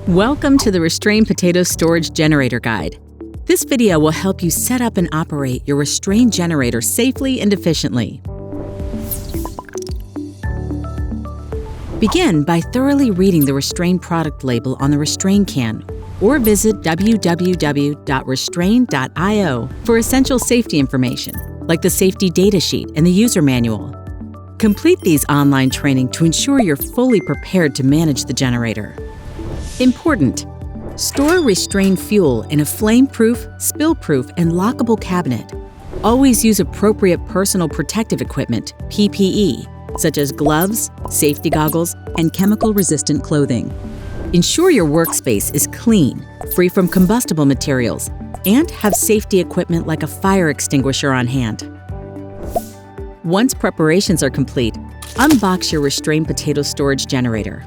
Welcome to the Restrain Potato Storage Generator Guide. This video will help you set up and operate your Restrain generator safely and efficiently. Begin by thoroughly reading the Restrain product label on the Restrain can, or visit www.restrain.io for essential safety information, like the safety data sheet and the user manual. Complete these online training to ensure you're fully prepared to manage the generator. Important: store Restrain fuel in a flame-proof, spill-proof, and lockable cabinet. Always use appropriate personal protective equipment, PPE, such as gloves, safety goggles, and chemical-resistant clothing. Ensure your workspace is clean, free from combustible materials, and have safety equipment like a fire extinguisher on hand. Once preparations are complete, unbox your Restrain potato storage generator.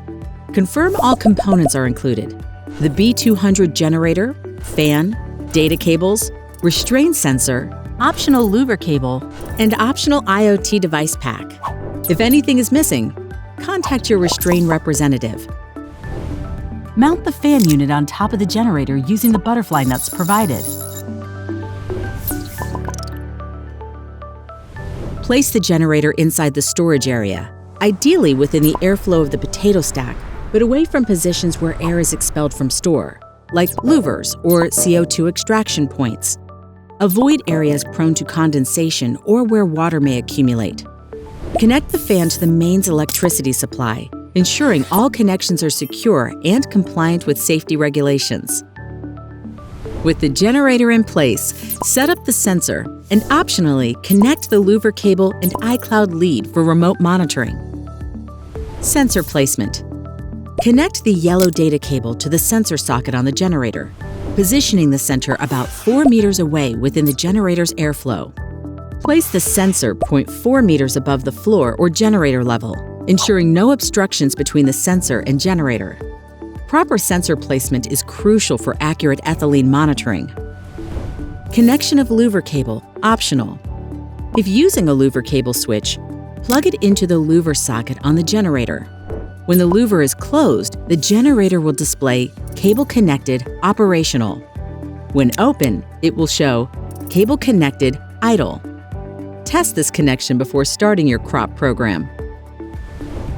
Confirm all components are included: the B200 generator, fan, data cables, Restrain sensor, optional louver cable, and optional IoT device pack. If anything is missing, contact your Restrain representative. Mount the fan unit on top of the generator using the butterfly nuts provided. Place the generator inside the storage area, ideally within the airflow of the potato stack, but away from positions where air is expelled from store, like louvers or CO2 extraction points. Avoid areas prone to condensation or where water may accumulate. Connect the fan to the mains electricity supply, ensuring all connections are secure and compliant with safety regulations. With the generator in place, set up the sensor and optionally connect the louver cable and iCloud lead for remote monitoring. Sensor placement: connect the yellow data cable to the sensor socket on the generator, positioning the center about 4 meters away within the generator's airflow. Place the sensor 0.4 meters above the floor or generator level, ensuring no obstructions between the sensor and generator. Proper sensor placement is crucial for accurate ethylene monitoring. Connection of louver cable, optional. If using a louver cable switch, plug it into the louver socket on the generator. When the louver is closed, the generator will display "Cable connected, operational." When open, it will show "Cable connected, idle." Test this connection before starting your crop program.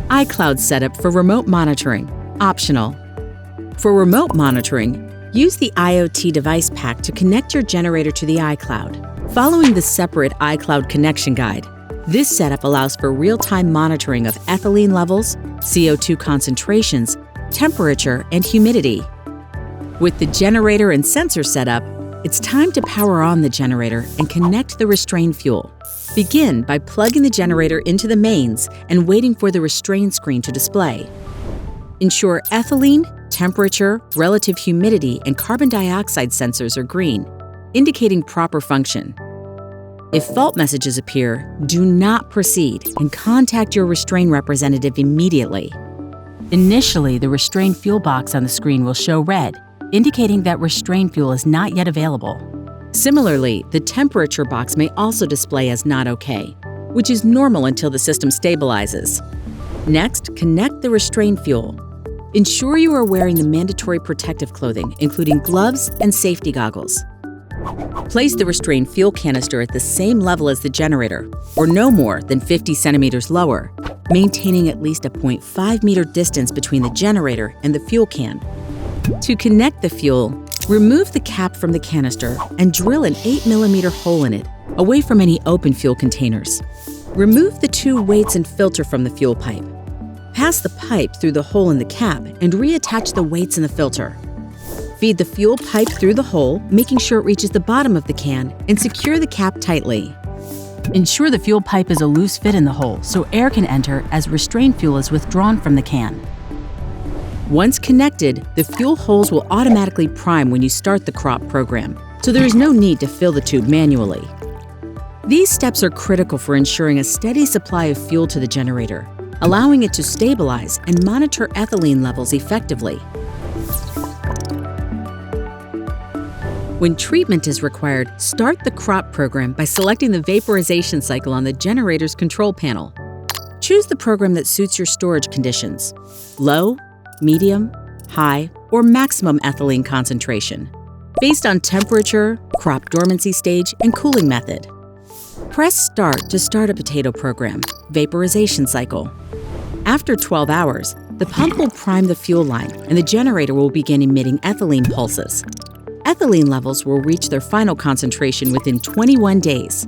iCloud setup for remote monitoring, optional. For remote monitoring, use the IoT device pack to connect your generator to the iCloud. Following the separate iCloud connection guide, this setup allows for real-time monitoring of ethylene levels, CO2 concentrations, temperature, and humidity. With the generator and sensor setup, it's time to power on the generator and connect the Restrain fuel. Begin by plugging the generator into the mains and waiting for the Restrain screen to display. Ensure ethylene, temperature, relative humidity, and carbon dioxide sensors are green, indicating proper function. If fault messages appear, do not proceed and contact your Restrain representative immediately. Initially, the Restrain fuel box on the screen will show red, indicating that Restrain fuel is not yet available. Similarly, the temperature box may also display as not okay, which is normal until the system stabilizes. Next, connect the Restrain fuel. Ensure you are wearing the mandatory protective clothing, including gloves and safety goggles. Place the Restrain fuel canister at the same level as the generator, or no more than 50 centimeters lower, maintaining at least a 0.5 meter distance between the generator and the fuel can. To connect the fuel, remove the cap from the canister and drill an 8mm hole in it, away from any open fuel containers. Remove the 2 weights and filter from the fuel pipe. Pass the pipe through the hole in the cap and reattach the weights in the filter. Feed the fuel pipe through the hole, making sure it reaches the bottom of the can, and secure the cap tightly. Ensure the fuel pipe is a loose fit in the hole so air can enter as Restrain fuel is withdrawn from the can. Once connected, the fuel holes will automatically prime when you start the crop program, so there is no need to fill the tube manually. These steps are critical for ensuring a steady supply of fuel to the generator, allowing it to stabilize and monitor ethylene levels effectively. When treatment is required, start the crop program by selecting the vaporization cycle on the generator's control panel. Choose the program that suits your storage conditions: low, medium, high, or maximum ethylene concentration, based on temperature, crop dormancy stage, and cooling method. Press Start to start a potato program, vaporization cycle. After 12 hours, the pump will prime the fuel line and the generator will begin emitting ethylene pulses. Ethylene levels will reach their final concentration within 21 days.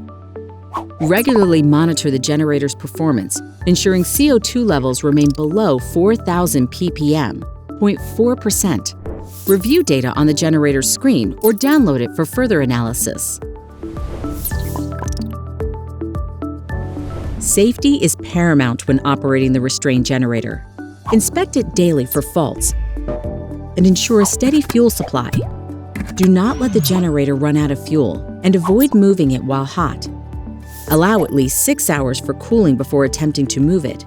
Regularly monitor the generator's performance, ensuring CO2 levels remain below 4,000 ppm, 0.4%. Review data on the generator's screen or download it for further analysis. Safety is paramount when operating the Restrain generator. Inspect it daily for faults and ensure a steady fuel supply. Do not let the generator run out of fuel and avoid moving it while hot. Allow at least 6 hours for cooling before attempting to move it.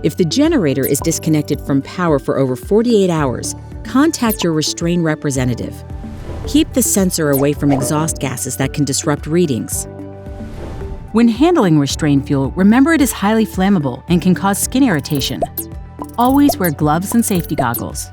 If the generator is disconnected from power for over 48 hours, contact your Restrain representative. Keep the sensor away from exhaust gases that can disrupt readings. When handling Restrain fuel, remember it is highly flammable and can cause skin irritation. Always wear gloves and safety goggles.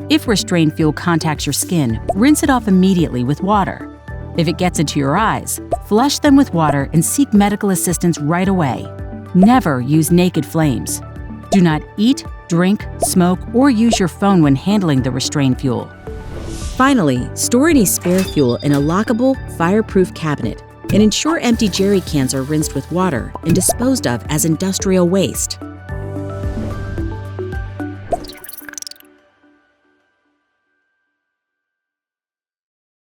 If Restrain fuel contacts your skin, rinse it off immediately with water. If it gets into your eyes, flush them with water and seek medical assistance right away. Never use naked flames. Do not eat, drink, smoke, or use your phone when handling the Restrain fuel. Finally, store any spare fuel in a lockable, fireproof cabinet and ensure empty jerry cans are rinsed with water and disposed of as industrial waste.